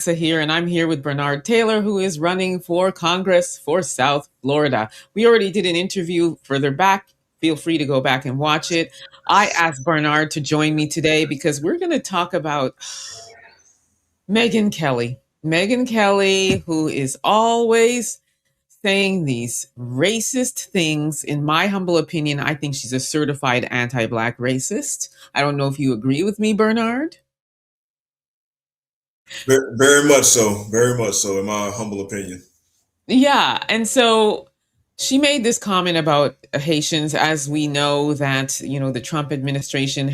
Here, and I'm here with Bernard Taylor, who is running for Congress for South Florida. We already did an interview further back. Feel free to go back and watch it. I asked Bernard to join me today because we're going to talk about Megyn Kelly. Megyn Kelly, who is always saying these racist things. In my humble opinion, I think she's a certified anti-Black racist. I don't know if you agree with me, Bernard. Very much so. Very much so, in my humble opinion. Yeah, and so she made this comment about Haitians, as we know that the Trump administration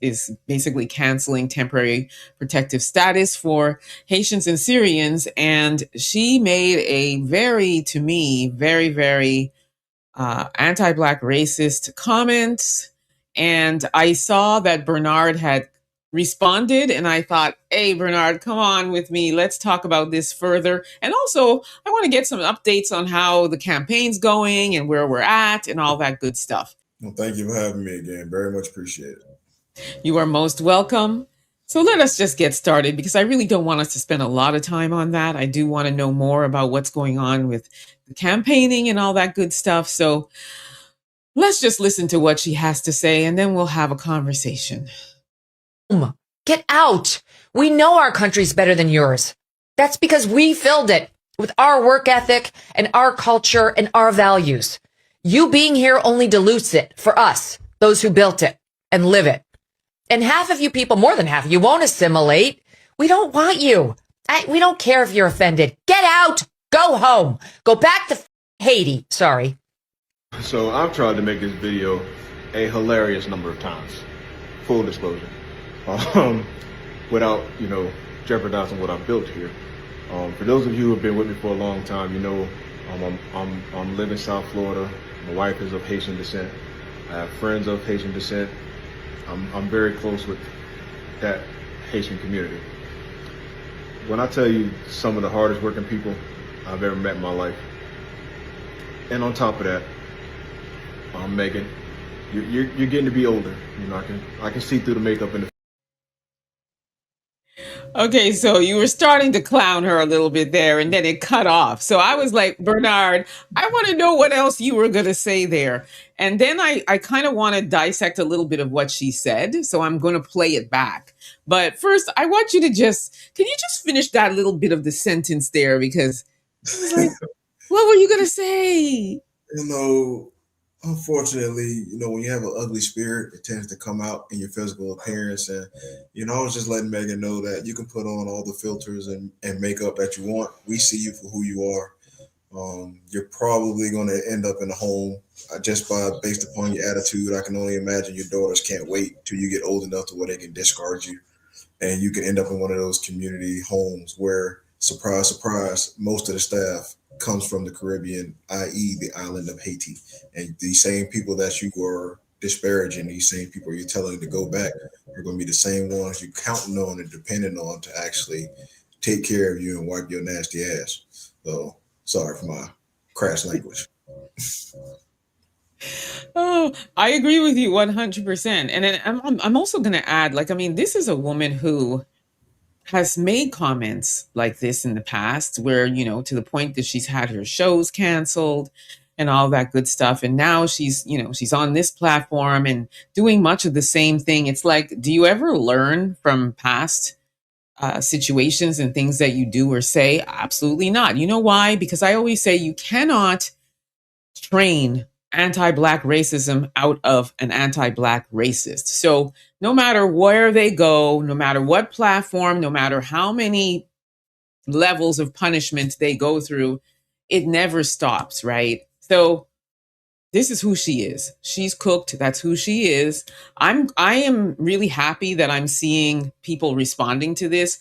is basically canceling temporary protective status for Haitians and Syrians, and she made a very, to me, very, very anti-Black racist comment. And I saw that Bernard had responded, and I thought, hey, Bernard, come on with me. Let's talk about this further. And also, I want to get some updates on how the campaign's going and where we're at and all that good stuff. Well, thank you for having me again. Very much appreciate it. You are most welcome. So let us just get started because I really don't want us to spend a lot of time on that. I do want to know more about what's going on with the campaigning and all that good stuff. So let's just listen to what she has to say and then we'll have a conversation. Get out. We know our country's better than yours. That's because we filled it with our work ethic and our culture and our values. You being here only dilutes it for us, those who built it and live it. And half of you people, more than half, you won't assimilate. We don't want you. We don't care if you're offended. Get out. Go home. Go back to Haiti. Sorry. So I've tried to make this video a hilarious number of times. Full disclosure. Without, jeopardizing what I've built here. For those of you who have been with me for a long time, I'm live in South Florida. My wife is of Haitian descent. I have friends of Haitian descent. I'm very close with that Haitian community. When I tell you some of the hardest working people I've ever met in my life, and on top of that, Megyn, you're getting to be older. I can see through the makeup and the. Okay, so you were starting to clown her a little bit there and then it cut off. So I was like, Bernard, I want to know what else you were going to say there. And then I kind of want to dissect a little bit of what she said. So I'm going to play it back. But first, I want you to can you just finish that little bit of the sentence there? Because I was like, what were you going to say? Unfortunately, when you have an ugly spirit, it tends to come out in your physical appearance. And, I was just letting Megyn know that you can put on all the filters and makeup that you want. We see you for who you are. You're probably going to end up in a home just based upon your attitude. I can only imagine your daughters can't wait till you get old enough to where they can discard you. And you can end up in one of those community homes where, surprise, surprise, most of the staff comes from the Caribbean, i.e. the island of Haiti. And these same people that you were disparaging, these same people you're telling to go back are going to be the same ones you're counting on and depending on to actually take care of you and wipe your nasty ass. So sorry for my crass language. Oh, I agree with you 100%. And then I'm also going to add, this is a woman who has made comments like this in the past where, to the point that she's had her shows canceled and all that good stuff. And now she's on this platform and doing much of the same thing. It's like, do you ever learn from past situations and things that you do or say? Absolutely not. You know why? Because I always say you cannot train anti-Black racism out of an anti-Black racist. So no matter where they go, no matter what platform, no matter how many levels of punishment they go through, it never stops, right? So this is who she is. She's cooked. That's who she is. I am really happy that I'm seeing people responding to this.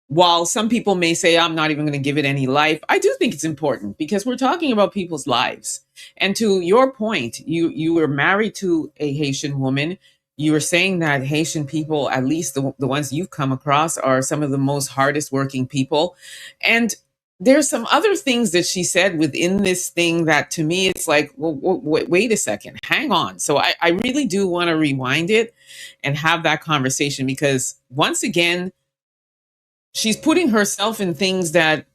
While some people may say, I'm not even going to give it any life, I do think it's important because we're talking about people's lives. And to your point, you were married to a Haitian woman. You were saying that Haitian people, at least the ones you've come across, are some of the most hardest working people. And there's some other things that she said within this thing that to me, it's like, well, wait a second, hang on. So I really do want to rewind it and have that conversation because once again, She's putting herself in things that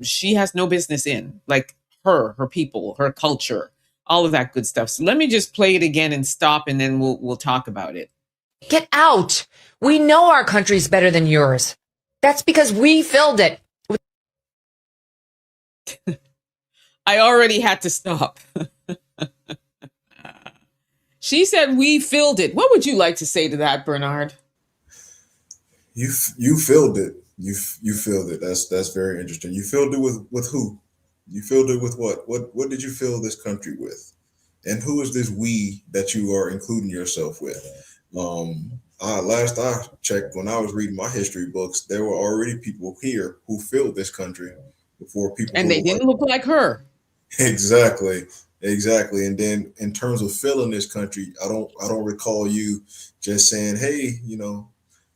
she has no business in, like her people, her culture, all of that good stuff. So let me just play it again and stop, and then we'll talk about it. Get out. We know our country's better than yours. That's because we filled it. I already had to stop. She said we filled it. What would you like to say to that, Bernard? You filled it. You filled it. That's very interesting. You filled it with who? You filled it with what? What did you fill this country with? And who is this we that you are including yourself with? Last I checked, when I was reading my history books, there were already people here who filled this country before people. And they didn't look like her. Exactly. And then in terms of filling this country, I don't recall you just saying, hey,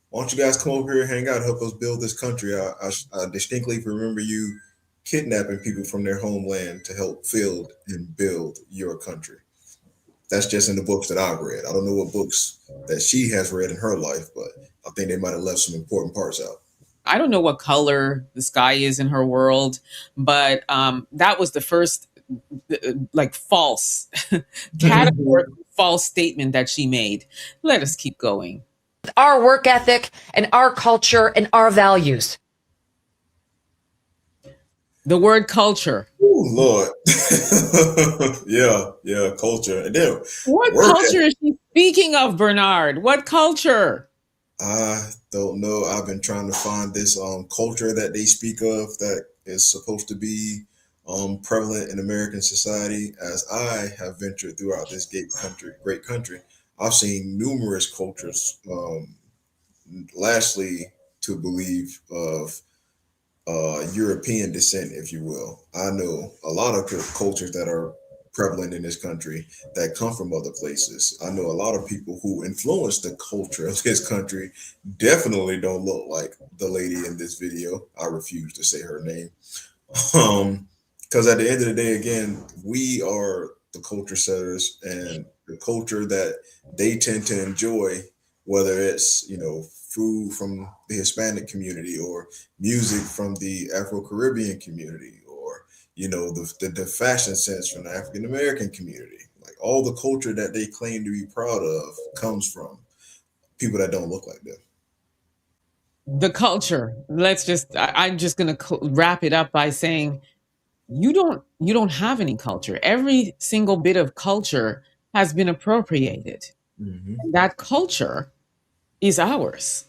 why don't you guys come over here, hang out, help us build this country? I distinctly remember you kidnapping people from their homeland to help build and build your country. That's just in the books that I've read. I don't know what books that she has read in her life, but I think they might have left some important parts out. I don't know what color the sky is in her world, but that was the first false categorical false statement that she made. Let us keep going. Our work ethic and our culture and our values. The word culture. Oh Lord. yeah, culture. And then what culture is she speaking of, Bernard? What culture? I don't know. I've been trying to find this culture that they speak of that is supposed to be prevalent in American society. As I have ventured throughout this great country, I've seen numerous cultures. Lastly, to believe of European descent, if you will. I know a lot of cultures that are prevalent in this country that come from other places. I know a lot of people who influence the culture of this country definitely don't look like the lady in this video. I refuse to say her name. Because at the end of the day, again, we are the culture setters, and the culture that they tend to enjoy, whether it's, food from the Hispanic community or music from the Afro-Caribbean community, or, the fashion sense from the African American community. Like, all the culture that they claim to be proud of comes from people that don't look like them. The culture. I'm just going to wrap it up by saying you don't have any culture. Every single bit of culture has been appropriated. Mm-hmm. And that culture is ours.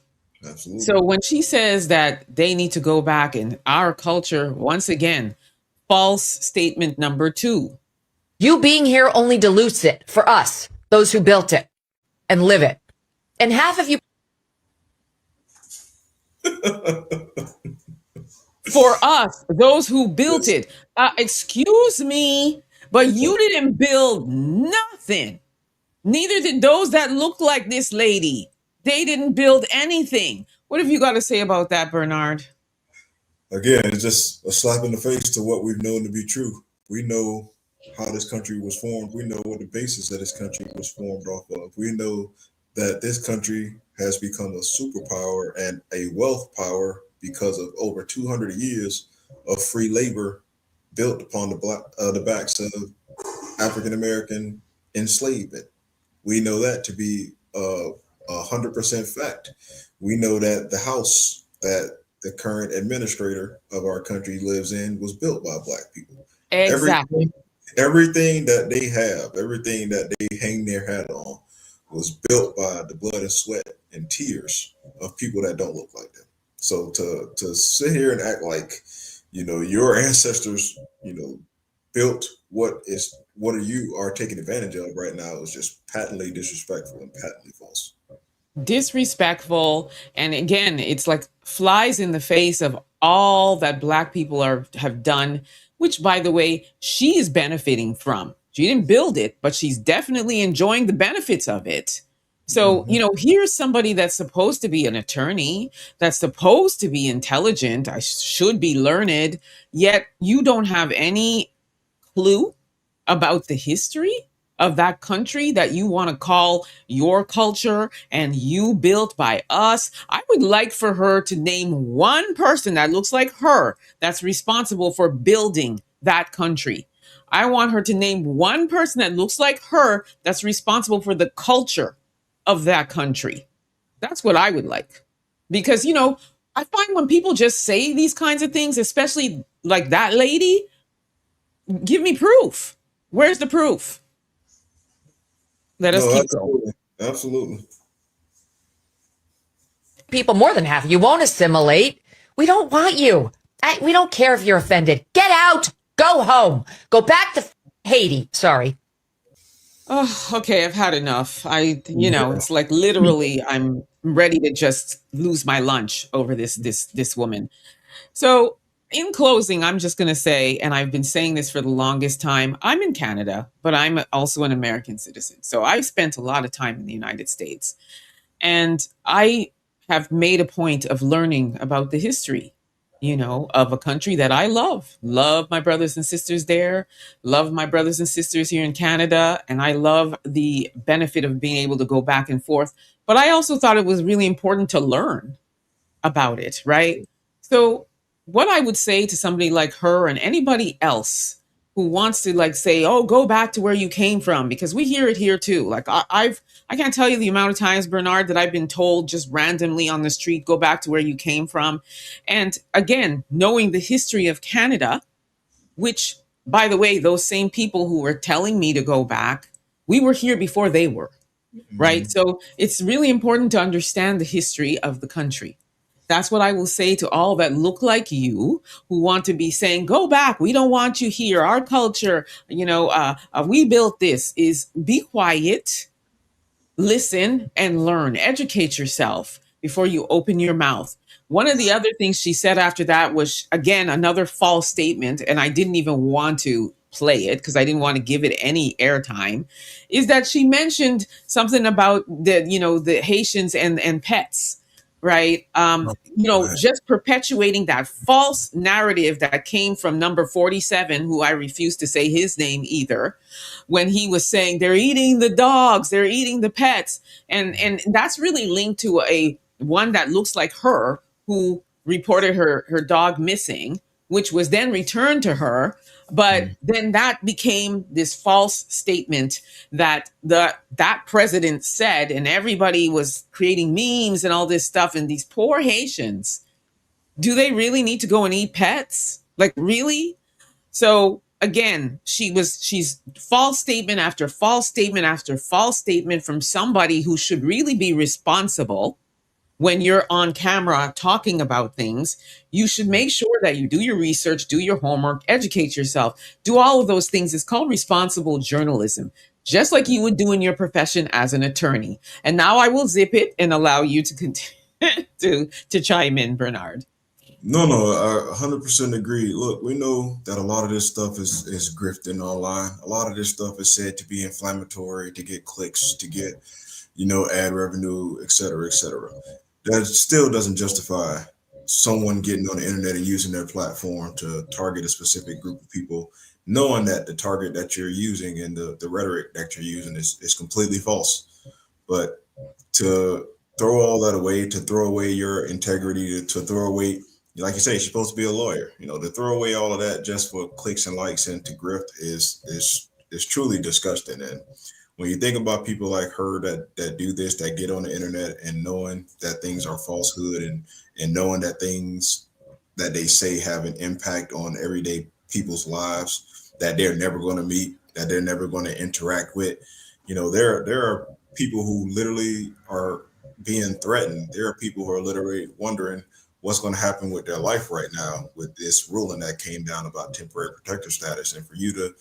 Absolutely. So when she says that they need to go back in our culture, once again, false statement number 2. You being here only dilutes it for us, those who built it and live it. And half of you. For us, those who built it. Excuse me, but you didn't build nothing. Neither did those that look like this lady. They didn't build anything. What have you got to say about that, Bernard? Again, it's just a slap in the face to what we've known to be true. We know how this country was formed. We know what the basis of this country was formed off of. We know that this country has become a superpower and a wealth power because of over 200 years of free labor built upon the backs of African American enslavement. We know that to be 100% fact. We know that the house that the current administrator of our country lives in was built by Black people. Exactly. Everything that they have, everything that they hang their hat on, was built by the blood and sweat and tears of people that don't look like them. So to sit here and act like, your ancestors, built what you are taking advantage of right now is just patently disrespectful and patently false. Disrespectful. And again, it's like flies in the face of all that Black people have done, which, by the way, she is benefiting from. She didn't build it, but she's definitely enjoying the benefits of it. So, here's somebody that's supposed to be an attorney, that's supposed to be intelligent, I should be learned, yet you don't have any clue about the history of that country that you want to call your culture and you built by us, I would like for her to name one person that looks like her that's responsible for building that country. I want her to name one person that looks like her that's responsible for the culture of that country. That's what I would like. Because, I find when people just say these kinds of things, especially like that lady, give me proof. Where's the proof? Let us No, keep going. absolutely. Absolutely. People, more than half, you won't assimilate. We don't want you. We don't care if you're offended. Get out. Go home. Go back to Haiti. Sorry. Oh, okay, I've had enough. It's like literally I'm ready to just lose my lunch over this woman. So, in closing, I'm just going to say, and I've been saying this for the longest time, I'm in Canada, but I'm also an American citizen. So, I've spent a lot of time in the United States. And I have made a point of learning about the history, of a country that I love. Love my brothers and sisters there, love my brothers and sisters here in Canada, and I love the benefit of being able to go back and forth. But I also thought it was really important to learn about it, right? So, what I would say to somebody like her and anybody else who wants to like say, "Oh, go back to where you came from," because we hear it here too. Like I can't tell you the amount of times, Bernard, that I've been told just randomly on the street, "Go back to where you came from." And again, knowing the history of Canada, which, by the way, those same people who were telling me to go back, we were here before they were, right? So it's really important to understand the history of the country. That's what I will say to all that look like you who want to be saying, "Go back. We don't want you here. Our culture, we built this," is be quiet, listen, and learn. Educate yourself before you open your mouth. One of the other things she said after that was, again, another false statement, and I didn't even want to play it because I didn't want to give it any airtime, is that she mentioned something about the Haitians and pets, right? Just perpetuating that false narrative that came from number 47, who I refuse to say his name either, when he was saying they're eating the dogs, they're eating the pets. And that's really linked to a one that looks like her, who reported her dog missing, which was then returned to her. But then that became this false statement that that president said, and everybody was creating memes and all this stuff. And these poor Haitians, do they really need to go and eat pets? Like, really? So again, she's false statement after false statement after false statement from somebody who should really be responsible. When you're on camera talking about things, you should make sure that you do your research, do your homework, educate yourself, do all of those things. It's called responsible journalism, just like you would do in your profession as an attorney. And now I will zip it and allow you to continue to chime in, Bernard. No, I 100% agree. Look, we know that a lot of this stuff is grifting online. A lot of this stuff is said to be inflammatory, to get clicks, to get, ad revenue, et cetera, et cetera. That still doesn't justify someone getting on the internet and using their platform to target a specific group of people, knowing that the target that you're using and the rhetoric that you're using is completely false. But to throw all that away, to throw away your integrity, to throw away, like you say, you're supposed to be a lawyer, to throw away all of that just for clicks and likes and to grift is truly disgusting. And when you think about people like her that do this, that get on the internet and knowing that things are falsehood and knowing that things that they say have an impact on everyday people's lives that they're never going to meet, that they're never going to interact with, there are people who literally are being threatened. There are people who are literally wondering what's going to happen with their life right now with this ruling that came down about temporary protector status. And for you to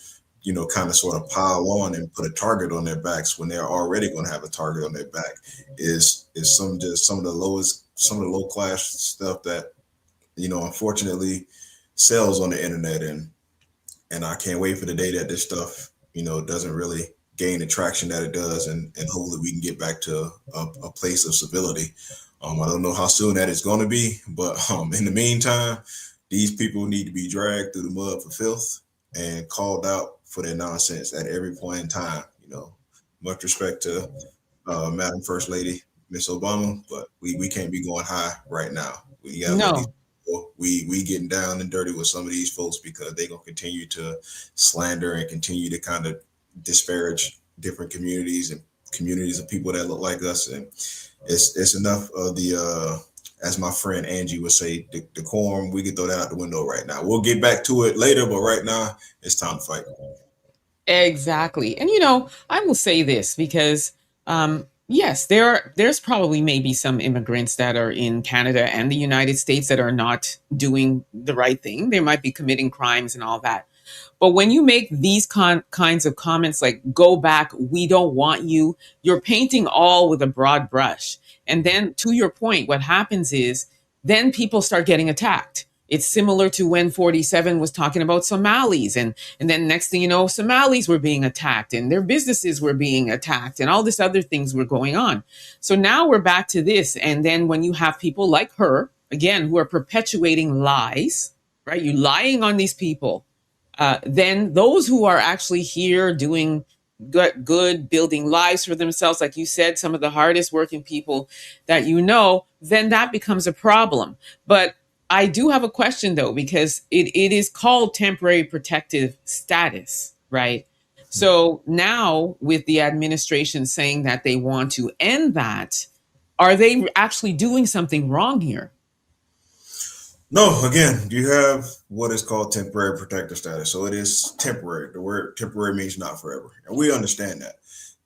kind of sort of pile on and put a target on their backs when they're already going to have a target on their back is some of the low class stuff that, unfortunately sells on the internet. And I can't wait for the day that this stuff, doesn't really gain the traction that it does. And hopefully we can get back to a place of civility. I don't know how soon that is going to be, but in the meantime, these people need to be dragged through the mud for filth and called out for their nonsense at every point in time. Much respect to Madam First Lady Miss Obama, but we can't be going high right now. We gotta let these No, people, we getting down and dirty with some of these folks because they gonna continue to slander and continue to kind of disparage different communities and communities of people that look like us. And it's enough of the as my friend Angie would say, the decorum. We can throw that out the window right now. We'll get back to it later, but right now it's time to fight. exactly. And I will say this because yes, there's probably maybe some immigrants that are in Canada and the United States that are not doing the right thing. They might be committing crimes and all that. But when you make these kinds of comments like, go back, we don't want you, you're painting all with a broad brush. And then to your point, what happens is then people start getting attacked. It's similar to when 47 was talking about Somalis. And then next thing you know, Somalis were being attacked and their businesses were being attacked and all this other things were going on. So now we're back to this. And then when you have people like her, again, who are perpetuating lies, right? You're lying on these people, then those who are actually here doing good, building lives for themselves, like you said, some of the hardest working people that then that becomes a problem. But I do have a question though, because it is called temporary protective status, right? So now with the administration saying that they want to end that, are they actually doing something wrong here? No, again, you have what is called temporary protective status. So it is temporary. The word temporary means not forever. And we understand that.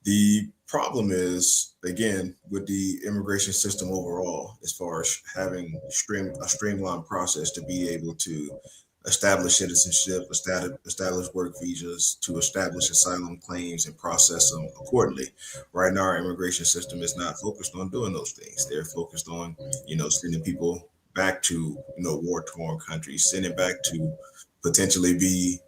The problem is, again, with the immigration system overall, as far as having a streamlined process to be able to establish citizenship, establish work visas, to establish asylum claims and process them accordingly. Right now, our immigration system is not focused on doing those things. They're focused on, sending people back to, war-torn countries, sending back to potentially be,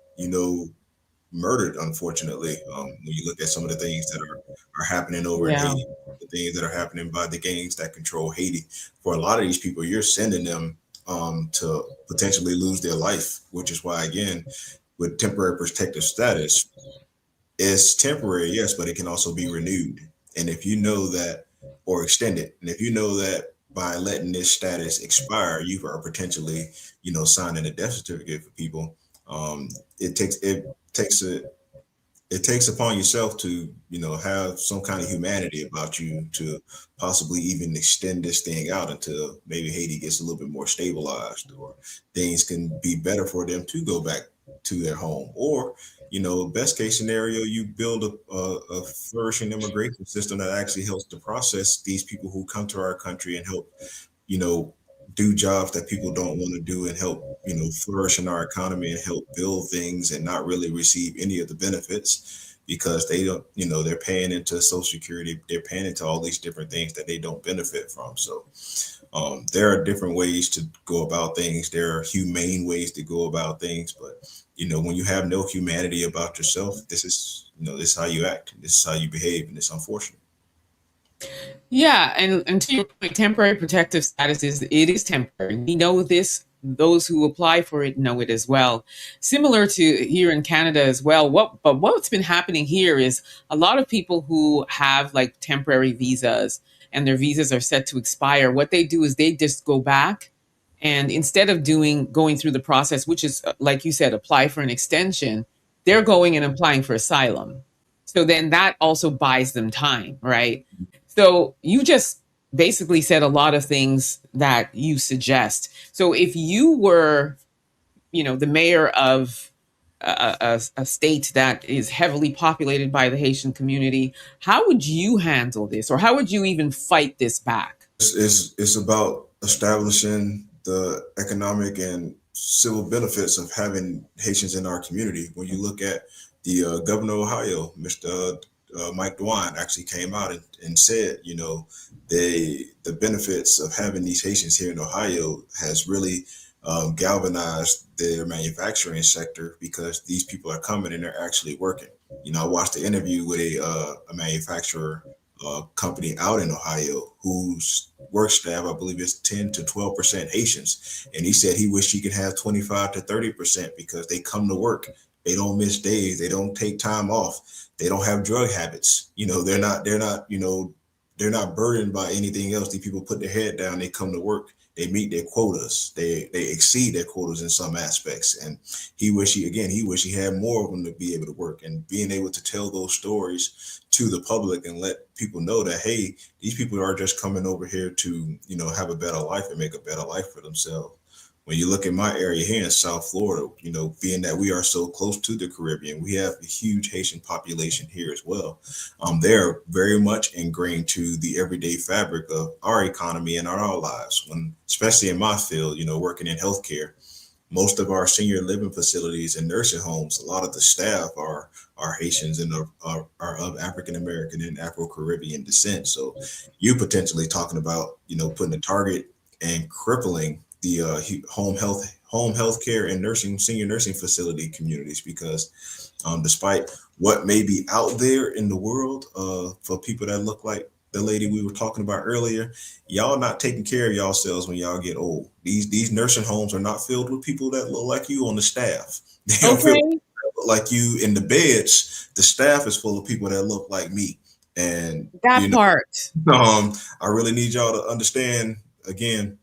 murdered, unfortunately. When you look at some of the things that are happening over in Yeah. Haiti, the things that are happening by the gangs that control Haiti, for a lot of these people, you're sending them to potentially lose their life, which is why, again, with temporary protective status, it's temporary, yes, but it can also be renewed. And if you know that, or extended, and if you know that by letting this status expire, you are potentially, signing a death certificate for people. It takes upon yourself to, have some kind of humanity about you to possibly even extend this thing out until maybe Haiti gets a little bit more stabilized, or things can be better for them to go back to their home. Or, best case scenario, you build a flourishing immigration system that actually helps to process these people who come to our country and help, you know, do jobs that people don't want to do and help, flourish in our economy and help build things and not really receive any of the benefits because they don't, they're paying into Social Security, they're paying into all these different things that they don't benefit from. So there are different ways to go about things. There are humane ways to go about things, but when you have no humanity about yourself, this is how you act, this is how you behave, and it's unfortunate. Yeah, and to your point, temporary protective status is temporary. We know this. Those who apply for it know it as well. Similar to here in Canada as well. What's been happening here is a lot of people who have like temporary visas and their visas are set to expire. What they do is they just go back and instead of going through the process, which is like you said, apply for an extension, they're going and applying for asylum. So then that also buys them time, right? So you just basically said a lot of things that you suggest. So if you were, the mayor of a state that is heavily populated by the Haitian community, how would you handle this, or how would you even fight this back? It's about establishing the economic and civil benefits of having Haitians in our community. When you look at the governor of Ohio, Mr. Mike DeWine, actually came out and said, the benefits of having these Haitians here in Ohio has really galvanized their manufacturing sector because these people are coming and they're actually working. I watched the interview with a manufacturer company out in Ohio whose work staff, I believe, is 10 to 12% Haitians. And he said he wished he could have 25 to 30% because they come to work They don't miss days. They don't take time off. They don't have drug habits. They're not burdened by anything else. These people put their head down. They come to work. They meet their quotas. They exceed their quotas in some aspects. And he wish he had more of them to be able to work, and being able to tell those stories to the public and let people know that, hey, these people are just coming over here to, have a better life and make a better life for themselves. When you look at my area here in South Florida, being that we are so close to the Caribbean, we have a huge Haitian population here as well. They're very much ingrained to the everyday fabric of our economy and our lives. Especially in my field, working in healthcare, most of our senior living facilities and nursing homes, a lot of the staff are Haitians and are of African American and Afro Caribbean descent. So you potentially talking about, putting a target and crippling the home health care and senior nursing facility communities, because despite what may be out there in the world for people that look like the lady we were talking about earlier, y'all not taking care of yourselves when y'all get old. These nursing homes are not filled with people that look like you on the staff. They don't feel like you in the beds. The staff is full of people that look like me. And that part. I really need y'all to understand, again,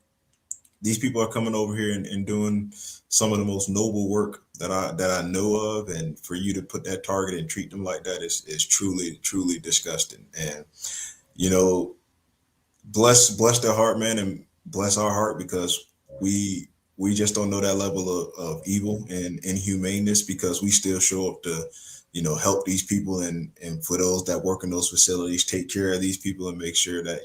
these people are coming over here and doing some of the most noble work that I know of, and for you to put that target and treat them like that is truly, truly disgusting. And bless their heart, man, and bless our heart, because we just don't know that level of evil and inhumaneness, because we still show up to help these people, and for those that work in those facilities, take care of these people and make sure that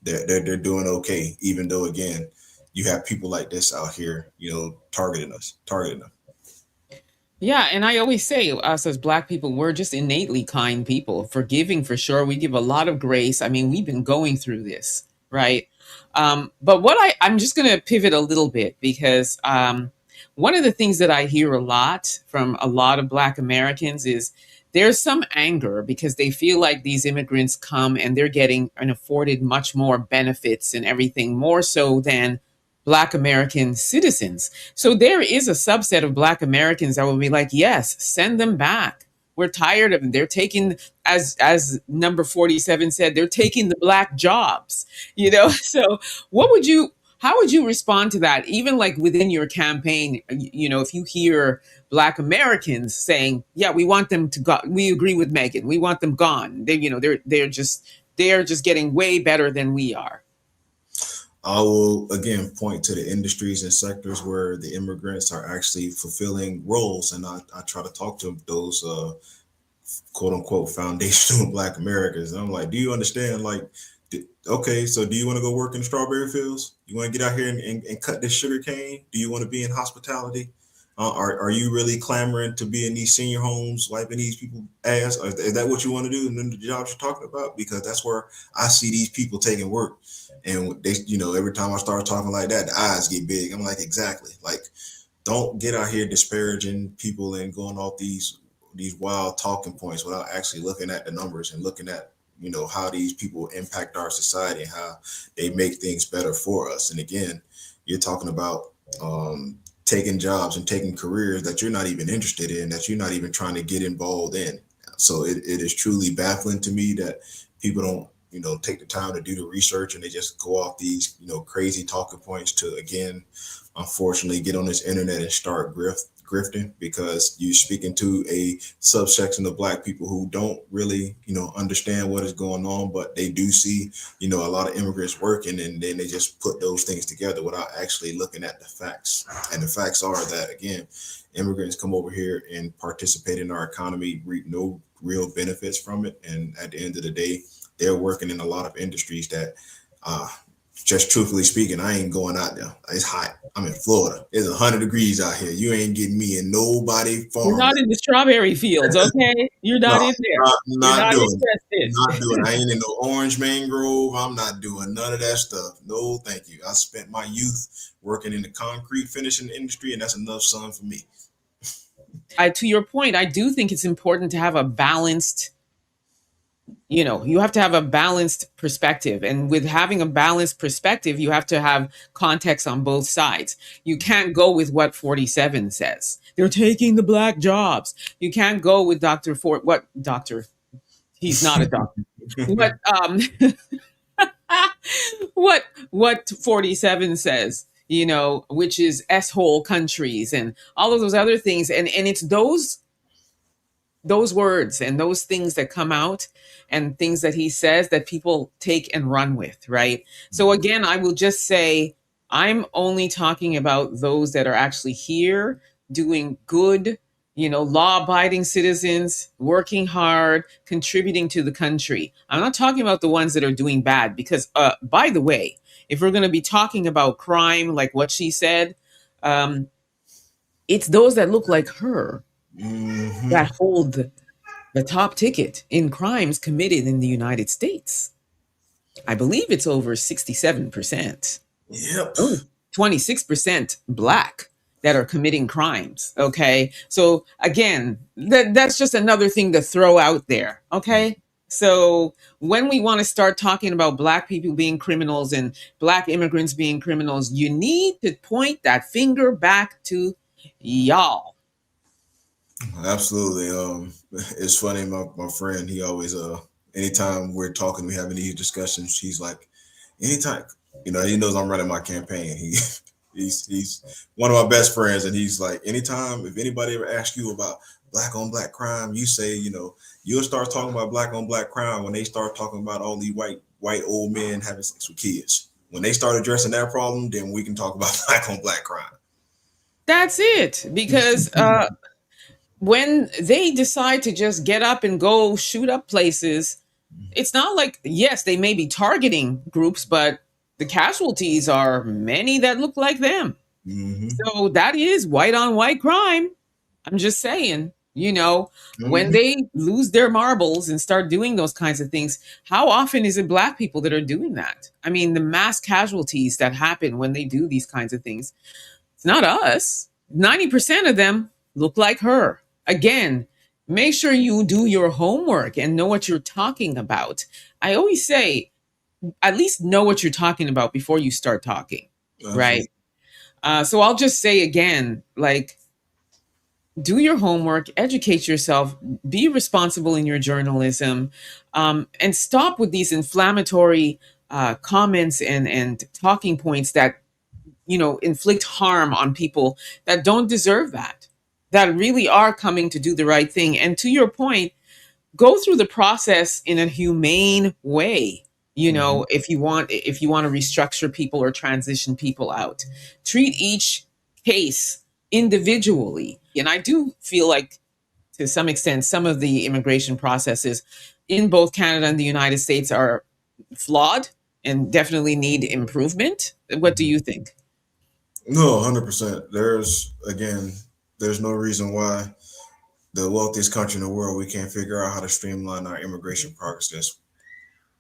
they're doing okay, even though, again, you have people like this out here, targeting them. Yeah, and I always say, us as Black people, we're just innately kind people, forgiving for sure. We give a lot of grace. I mean, we've been going through this, right? But I'm just going to pivot a little bit, because one of the things that I hear a lot from a lot of Black Americans is there's some anger because they feel like these immigrants come and they're getting and afforded much more benefits and everything, more so than Black American citizens. So there is a subset of Black Americans that will be like, yes, send them back. We're tired of them. They're taking, as number 47 said, they're taking the Black jobs, So how would you respond to that? Even like within your campaign, if you hear Black Americans saying, yeah, we want them to go, we agree with Megyn, we want them gone. They're just getting way better than we are. I will again point to the industries and sectors where the immigrants are actually fulfilling roles, and I try to talk to those quote unquote foundational Black Americans. And I'm like, do you understand? Like, okay, so do you want to go work in the strawberry fields? You want to get out here and cut this sugar cane? Do you want to be in hospitality? Are you really clamoring to be in these senior homes, wiping these people's ass? Is that what you want to do? And then the jobs you're talking about? Because that's where I see these people taking work. And they, every time I start talking like that, the eyes get big. I'm like, exactly. Like, don't get out here disparaging people and going off these wild talking points without actually looking at the numbers and looking at, how these people impact our society and how they make things better for us. And again, you're talking about taking jobs and taking careers that you're not even interested in, that you're not even trying to get involved in. So it is truly baffling to me that people don't, take the time to do the research, and they just go off these, crazy talking points to, again, unfortunately, get on this internet and start grifting, because you're speaking to a subsection of Black people who don't really, understand what is going on, but they do see, a lot of immigrants working, and then they just put those things together without actually looking at the facts. And the facts are that, again, immigrants come over here and participate in our economy, reap no real benefits from it. And at the end of the day, they're working in a lot of industries that, just truthfully speaking, I ain't going out there. It's hot. I'm in Florida. It's 100 degrees out here. You ain't getting me in nobody farm. You're not in the strawberry fields, okay? You're not in there. Not doing it. I ain't in no orange mangrove. I'm not doing none of that stuff. No, thank you. I spent my youth working in the concrete finishing industry, and that's enough sun for me. To your point, I do think it's important to have a balanced You have to have a balanced perspective. And with having a balanced perspective, you have to have context on both sides. You can't go with what 47 says. They're taking the black jobs. You can't go with Dr. Ford. What doctor? He's not a doctor. What what 47 says, which is S-hole countries and all of those other things. And it's those words and those things that come out and things that he says that people take and run with, right? So again, I will just say I'm only talking about those that are actually here doing good, law abiding citizens, working hard, contributing to the country. I'm not talking about the ones that are doing bad because, by the way, if we're going to be talking about crime, like what she said, um, it's those that look like her that hold the top ticket in crimes committed in the United States. I believe it's over 67%. Yep. Oh, 26% black that are committing crimes. Okay. So again, that's just another thing to throw out there. Okay. So when we want to start talking about black people being criminals and black immigrants being criminals, you need to point that finger back to y'all. Absolutely. It's funny. My friend, he always anytime we're talking, we having these discussions. He's like, anytime, he knows I'm running my campaign. He's one of my best friends, and he's like, anytime if anybody ever asks you about black on black crime, you say, you'll start talking about black on black crime when they start talking about all these white old men having sex with kids. When they start addressing that problem, then we can talk about black on black crime. That's it. Because when they decide to just get up and go shoot up places, it's not like, yes, they may be targeting groups, but the casualties are many that look like them. Mm-hmm. So that is white on white crime. I'm just saying, when they lose their marbles and start doing those kinds of things, how often is it black people that are doing that? I mean, the mass casualties that happen when they do these kinds of things, it's not us. 90% of them look like her. Again, make sure you do your homework and know what you're talking about. I always say, at least know what you're talking about before you start talking, right? So I'll just say again, like, do your homework, educate yourself, be responsible in your journalism, and stop with these inflammatory comments and talking points that inflict harm on people that don't deserve that really are coming to do the right thing. And to your point, go through the process in a humane way. If you want to restructure people or transition people out, treat each case individually. And I do feel like, to some extent, some of the immigration processes in both Canada and the United States are flawed and definitely need improvement. What do you think? No, 100%. There's no reason why the wealthiest country in the world, we can't figure out how to streamline our immigration process.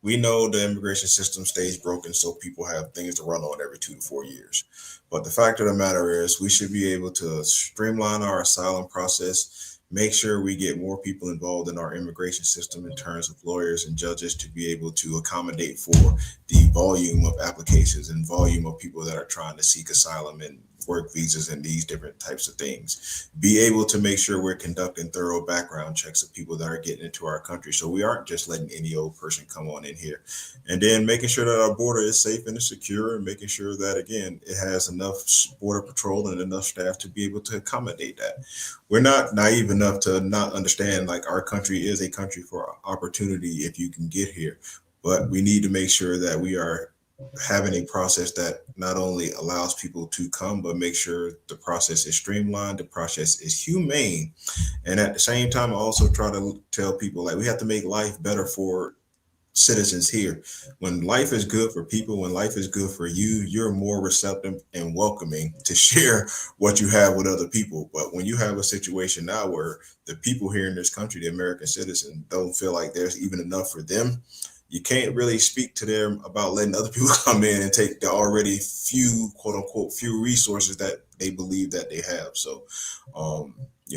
We know the immigration system stays broken, so people have things to run on every 2 to 4 years. But the fact of the matter is, we should be able to streamline our asylum process, make sure we get more people involved in our immigration system in terms of lawyers and judges to be able to accommodate for the volume of applications and volume of people that are trying to seek asylum and work visas and these different types of things. Be able to make sure we're conducting thorough background checks of people that are getting into our country, so we aren't just letting any old person come on in here. And then making sure that our border is safe and secure, and making sure that, again, it has enough border patrol and enough staff to be able to accommodate that. We're not naive enough to not understand, like, our country is a country for opportunity if you can get here. But we need to make sure that we are having a process that not only allows people to come, but make sure the process is streamlined, the process is humane. And at the same time, I also try to tell people, like, we have to make life better for citizens here. When life is good for people, when life is good for you, you're more receptive and welcoming to share what you have with other people. But when you have a situation now where the people here in this country, the American citizens, don't feel like there's even enough for them, you can't really speak to them about letting other people come in and take the already few, quote unquote, few resources that they believe that they have. So,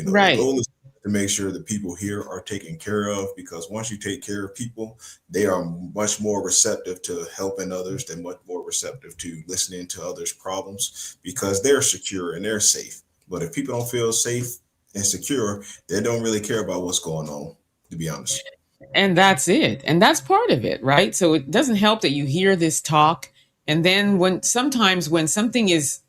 Right. the goal is to make sure that people here are taken care of, because once you take care of people, they are much more receptive to helping others. They're much more receptive to listening to others' problems because they're secure and they're safe. But if people don't feel safe and secure, they don't really care about what's going on, to be honest. And that's it. And that's part of it, right? So it doesn't help that you hear this talk. And then sometimes when something is,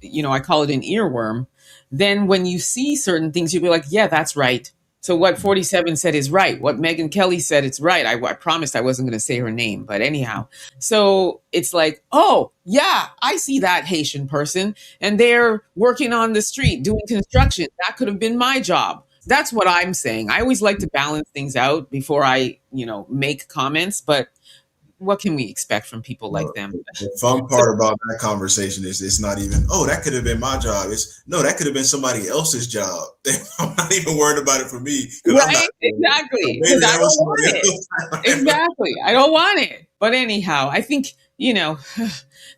I call it an earworm, then when you see certain things, you'll be like, yeah, that's right. So what 47 said is right. What Megyn Kelly said, it's right. I promised I wasn't going to say her name, but anyhow. So it's like, oh, yeah, I see that Haitian person and they're working on the street doing construction. That could have been my job. That's what I'm saying. I always like to balance things out before I, make comments, but what can we expect from people like them? The fun part about that conversation is it's not even, oh, that could have been my job. It's no, that could have been somebody else's job. I'm not even worried about it for me. Right? Exactly. Because I don't want it. Exactly. I don't want it. But anyhow, I think,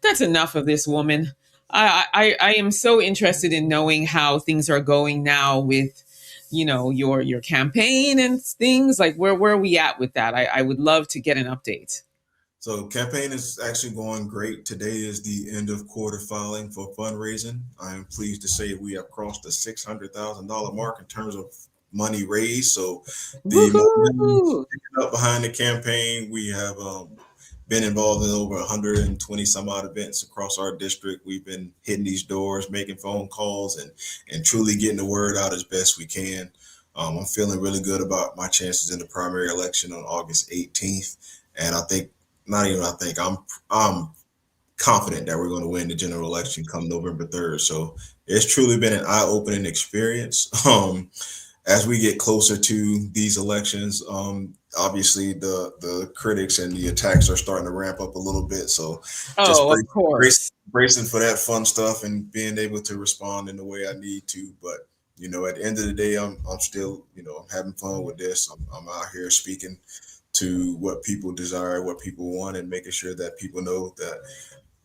that's enough of this woman. I am so interested in knowing how things are going now with, your campaign and things. Like where are we at with that? I would love to get an update. So campaign is actually going great. Today is the end of quarter filing for fundraising. I am pleased to say we have crossed the $600,000 mark in terms of money raised. So the momentum picking up behind the campaign. We have been involved in over 120 some odd events across our district. We've been hitting these doors, making phone calls, and truly getting the word out as best we can. I'm feeling really good about my chances in the primary election on August 18th. And I'm confident that we're going to win the general election come November 3rd. So it's truly been an eye-opening experience. As we get closer to these elections, obviously the critics and the attacks are starting to ramp up a little bit. So of course, bracing for that fun stuff and being able to respond in the way I need to. But at the end of the day, I'm still I'm having fun with this. I'm out here speaking to what people desire, what people want, and making sure that people know that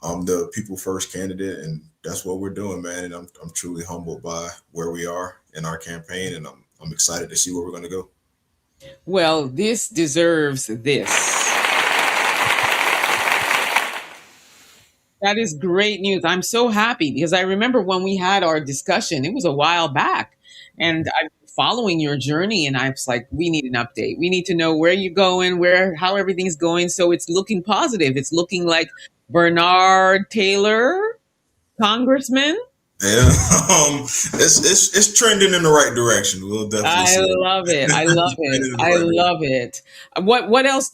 I'm the people first candidate, and that's what we're doing, man. And I'm truly humbled by where we are in our campaign, and I'm excited to see where we're going to go. Well, this deserves this. That is great news. I'm so happy because I remember when we had our discussion, it was a while back, and I'm following your journey, and I was like, we need an update. We need to know where you're going, how everything's going. So it's looking positive. It's looking like Bernard Taylor, Congressman. Yeah, it's trending in the right direction. We'll definitely. I love it. I love it. I love it. What else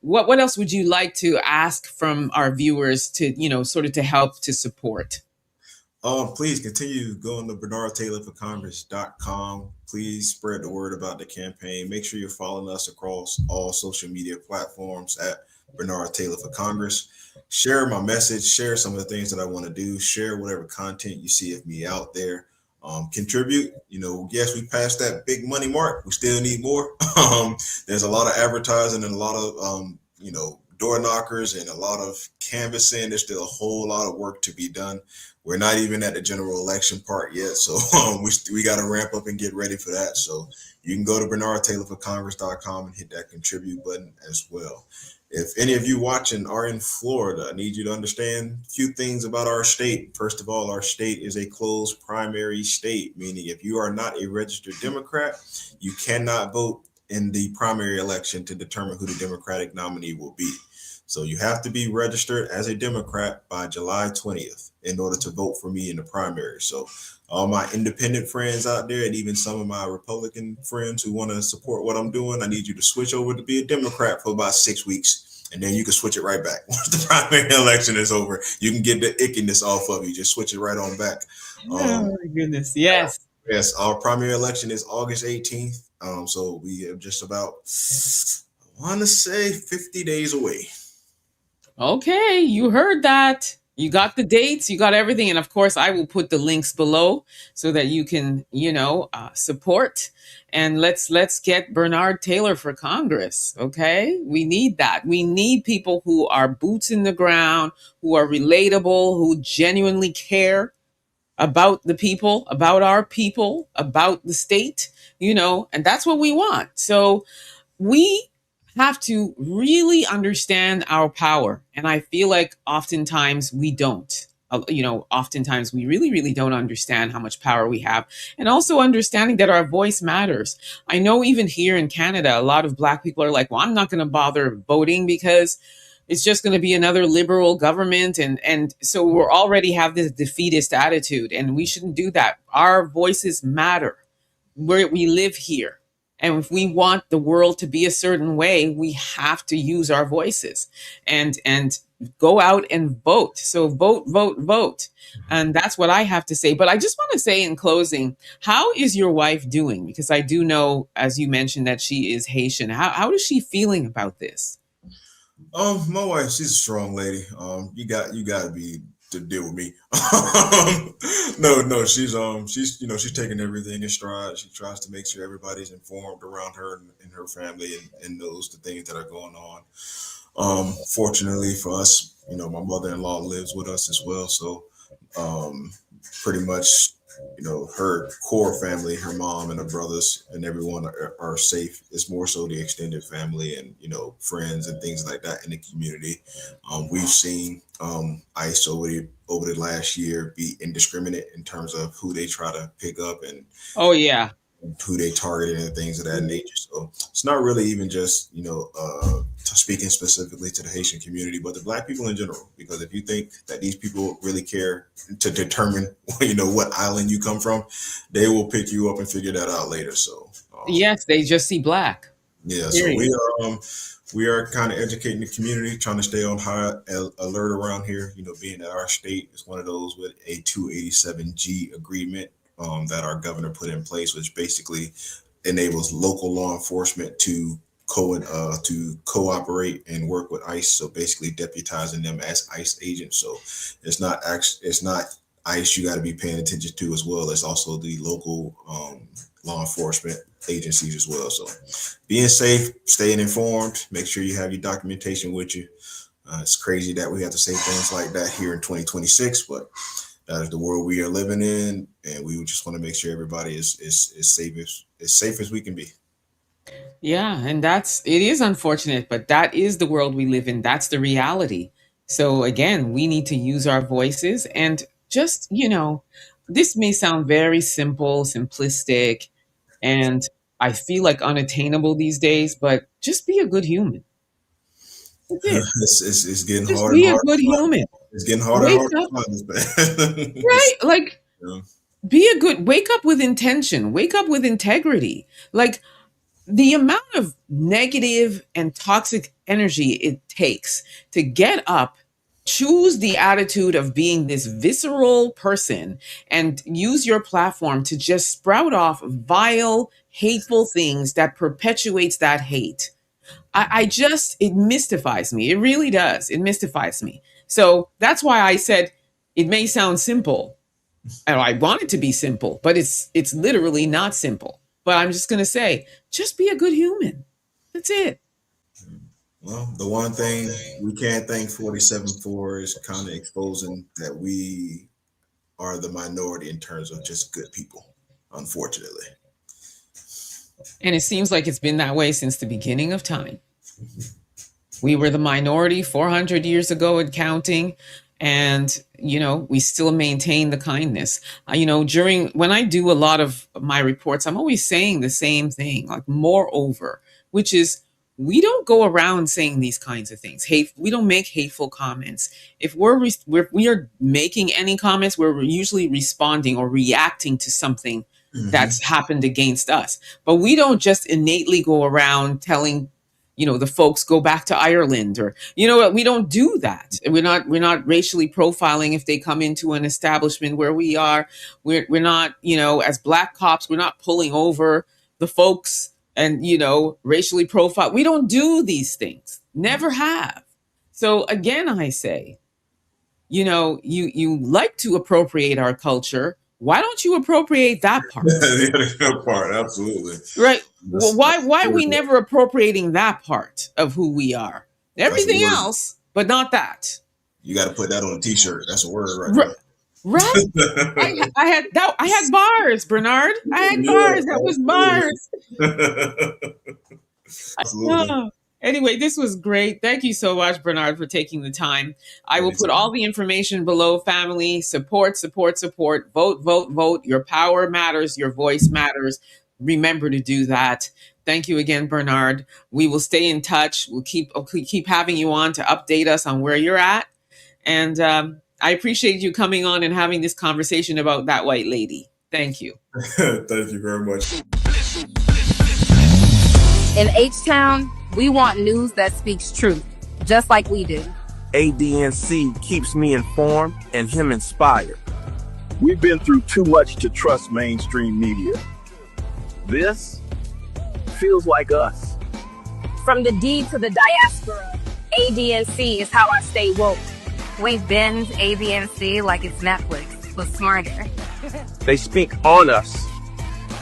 what else would you like to ask from our viewers to, sort of to help to support? Please continue going to bernardtaylorforcongress.com. Please spread the word about the campaign. Make sure you're following us across all social media platforms at Bernard Taylor for Congress. Share my message, share some of the things that I want to do, share whatever content you see of me out there. Contribute. Yes, we passed that big money mark. We still need more. There's a lot of advertising and a lot of, door knockers and a lot of canvassing. There's still a whole lot of work to be done. We're not even at the general election part yet. So we got to ramp up and get ready for that. So you can go to bernardtaylorforcongress.com and hit that contribute button as well. If any of you watching are in Florida, I need you to understand a few things about our state. First of all, our state is a closed primary state, meaning if you are not a registered Democrat, you cannot vote in the primary election to determine who the Democratic nominee will be. So you have to be registered as a Democrat by July 20th in order to vote for me in the primary. So all my independent friends out there and even some of my Republican friends who want to support what I'm doing, I need you to switch over to be a Democrat for about 6 weeks. And then you can switch it right back. Once the primary election is over, you can get the ickiness off of you. Just switch it right on back. Oh my goodness. Yes. Yes. Our primary election is August 18th. So we have just about, I want to say 50 days away. Okay, you heard that. You got the dates, you got everything. And of course, I will put the links below so that you can, support. And let's get Bernard Taylor for Congress. Okay, we need that. We need people who are boots in the ground, who are relatable, who genuinely care. about the people, about our people, about the state, and that's what we want. So we have to really understand our power. And I feel like oftentimes we don't. Oftentimes we really, really don't understand how much power we have. And also understanding that our voice matters. I know even here in Canada, a lot of Black people are like, well, I'm not going to bother voting because it's just going to be another liberal government. And so we're already have this defeatist attitude, and we shouldn't do that. Our voices matter. We live here. And if we want the world to be a certain way, we have to use our voices and go out and vote. So vote, vote, vote. And that's what I have to say. But I just want to say in closing, how is your wife doing? Because I do know, as you mentioned, that she is Haitian. How is she feeling about this? My wife, she's a strong lady. You got to be to deal with me. No, she's taking everything in stride. She tries to make sure everybody's informed around her and her family and knows the things that are going on. Fortunately for us, my mother-in-law lives with us as well, so pretty much, her core family, her mom and her brothers and everyone are safe. It's more so the extended family and, friends and things like that in the community. We've seen ICE over the last year be indiscriminate in terms of who they try to pick up and Oh, yeah. who they targeted and things of that nature. So it's not really even just, speaking specifically to the Haitian community, but the Black people in general. Because if you think that these people really care to determine, what island you come from, they will pick you up and figure that out later. So Yes, they just see Black. yeah, so Period. we are kind of educating the community, trying to stay on high alert around here. Being that our state is one of those with a 287G agreement that our governor put in place, which basically enables local law enforcement to cooperate and work with ICE. So basically deputizing them as ICE agents. So it's not ICE you got to be paying attention to as well. It's also the local law enforcement agencies as well. So being safe, staying informed, make sure you have your documentation with you. It's crazy that we have to say things like that here in 2026, but that is the world we are living in, and we just want to make sure everybody is safe as we can be. Yeah, and it is unfortunate, but that is the world we live in. That's the reality. So again, we need to use our voices and just, this may sound very simple, simplistic, and I feel like unattainable these days, but just be a good human. That's it. It's getting Just harder and be a harder. good human. It's getting harder and Wake harder up, to find this, man. right? Like, Yeah. wake up with intention, wake up with integrity. Like, the amount of negative and toxic energy it takes to get up, choose the attitude of being this visceral person, and use your platform to just sprout off vile, hateful things that perpetuates that hate. It mystifies me. It really does. It mystifies me. So that's why I said it may sound simple, and I want it to be simple, but it's literally not simple. But I'm just going to say, just be a good human. That's it. Well, the one thing we can't thank 47 for is kind of exposing that we are the minority in terms of just good people, unfortunately. And it seems like it's been that way since the beginning of time. We were the minority 400 years ago and counting. And, we still maintain the kindness. When I do a lot of my reports, I'm always saying the same thing, like moreover, which is we don't go around saying these kinds of things. We don't make hateful comments. If we are making any comments, we're usually responding or reacting to something that's happened against us. But we don't just innately go around telling the folks go back to Ireland, or we don't do that. We're not racially profiling if they come into an establishment where we are. We're not, as Black cops, we're not pulling over the folks and racially profile. We don't do these things. Never have. So again, I say, you like to appropriate our culture. Why don't you appropriate that part? The other part, absolutely. Right. Well, why are we never appropriating that part of who we are? Everything else, but not that. You got to put that on a t-shirt. That's a word right Right? I had bars, Bernard. I had bars. That was bars. Absolutely. Anyway, this was great. Thank you so much, Bernard, for taking the time. I will put all the information below. Family, support, support, support. Vote, vote, vote. Your power matters. Your voice matters. Remember to do that. Thank you again, Bernard. We will stay in touch. We'll keep having you on to update us on where you're at. And I appreciate you coming on and having this conversation about that white lady. Thank you. Thank you very much. In H-Town, we want news that speaks truth, just like we do. ADNC keeps me informed and him inspired. We've been through too much to trust mainstream media. This feels like us. From the D to the diaspora, ADNC is how I stay woke. We binge ADNC like it's Netflix, but smarter. They speak on us,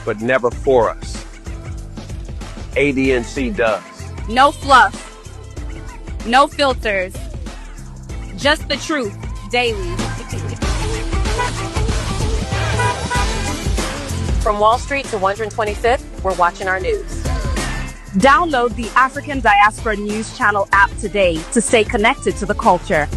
but never for us. ADNC does. No fluff, no filters, just the truth, daily. From Wall Street to 125th, we're watching our news. Download the African Diaspora News Channel app today to stay connected to the culture.